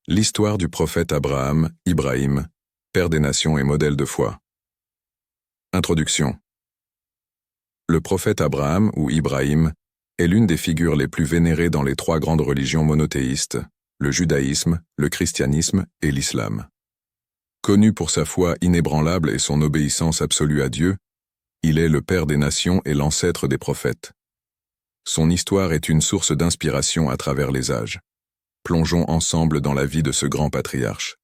L'histoire du prophète Abraham, Ibrahim, père des nations et modèle de foi. Introduction. Le prophète Abraham, ou Ibrahim, est l'une des figures les plus vénérées dans les trois grandes religions monothéistes, le judaïsme, le christianisme et l'islam. Connu pour sa foi inébranlable et son obéissance absolue à Dieu, il est le père des nations et l'ancêtre des prophètes. Son histoire est une source d'inspiration à travers les âges. Plongeons ensemble dans la vie de ce grand patriarche.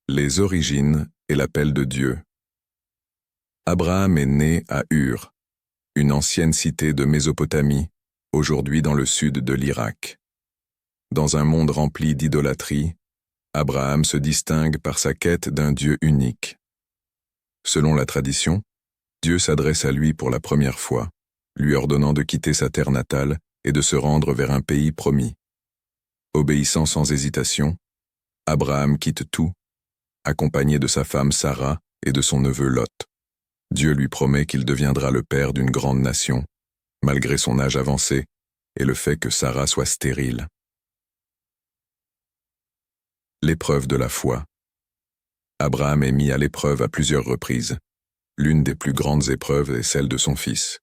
Les origines et l'appel de Dieu. Abraham est né à Ur, une ancienne cité de Mésopotamie, aujourd'hui dans le sud de l'Irak. Dans un monde rempli d'idolâtrie, Abraham se distingue par sa quête d'un Dieu unique. Selon la tradition, Dieu s'adresse à lui pour la première fois, lui ordonnant de quitter sa terre natale et de se rendre vers un pays promis. Obéissant sans hésitation, Abraham quitte tout, accompagné de sa femme Sarah et de son neveu Lot. Dieu lui promet qu'il deviendra le père d'une grande nation, malgré son âge avancé et le fait que Sarah soit stérile. L'épreuve de la foi. Abraham est mis à l'épreuve à plusieurs reprises. L'une des plus grandes épreuves est celle de son fils.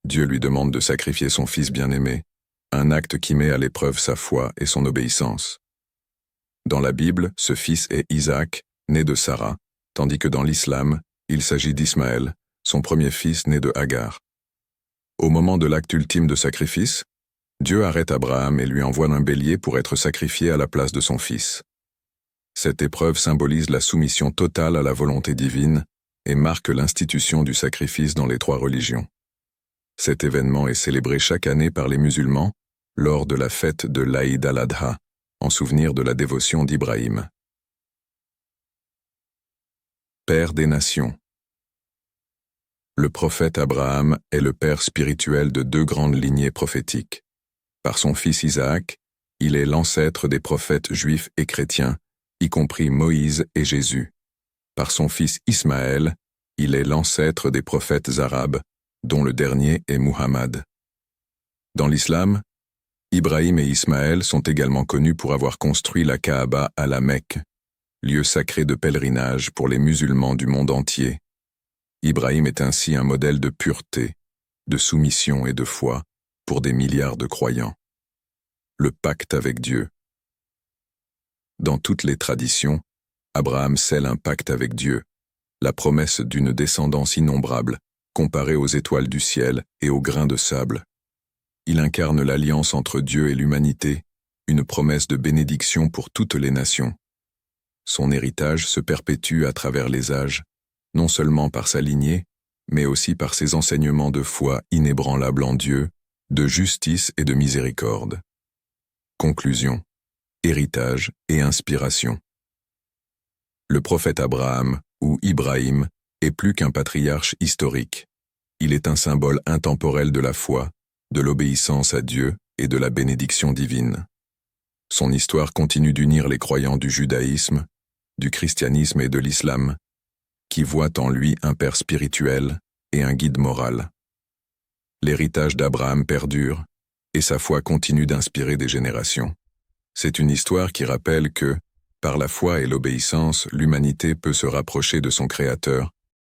Dieu lui demande de sacrifier son fils bien-aimé, un acte qui met à l'épreuve sa foi et son obéissance. Dans la Bible, ce fils est Isaac, né de Sarah, tandis que dans l'islam, il s'agit d'Ismaël, son premier fils né de Hagar. Au moment de l'acte ultime de sacrifice, Dieu arrête Abraham et lui envoie un bélier pour être sacrifié à la place de son fils. Cette épreuve symbolise la soumission totale à la volonté divine et marque l'institution du sacrifice dans les trois religions. Cet événement est célébré chaque année par les musulmans lors de la fête de l'Aïd al-Adha, en souvenir de la dévotion d'Ibrahim. Père des nations. Le prophète Abraham est le père spirituel de deux grandes lignées prophétiques. Par son fils Isaac, il est l'ancêtre des prophètes juifs et chrétiens, y compris Moïse et Jésus. Par son fils Ismaël, il est l'ancêtre des prophètes arabes, dont le dernier est Muhammad. Dans l'islam, Ibrahim et Ismaël sont également connus pour avoir construit la Kaaba à la Mecque, lieu sacré de pèlerinage pour les musulmans du monde entier. Ibrahim est ainsi un modèle de pureté, de soumission et de foi pour des milliards de croyants. Le pacte avec Dieu. Dans toutes les traditions, Abraham scelle un pacte avec Dieu, la promesse d'une descendance innombrable, comparée aux étoiles du ciel et aux grains de sable. Il incarne l'alliance entre Dieu et l'humanité, une promesse de bénédiction pour toutes les nations. Son héritage se perpétue à travers les âges, non seulement par sa lignée, mais aussi par ses enseignements de foi inébranlables en Dieu, de justice et de miséricorde. Conclusion, héritage et inspiration. Le prophète Abraham, ou Ibrahim, est plus qu'un patriarche historique. Il est un symbole intemporel de la foi, de l'obéissance à Dieu et de la bénédiction divine. Son histoire continue d'unir les croyants du judaïsme, du christianisme et de l'islam, qui voient en lui un père spirituel et un guide moral. L'héritage d'Abraham perdure, et sa foi continue d'inspirer des générations. C'est une histoire qui rappelle que, par la foi et l'obéissance, l'humanité peut se rapprocher de son Créateur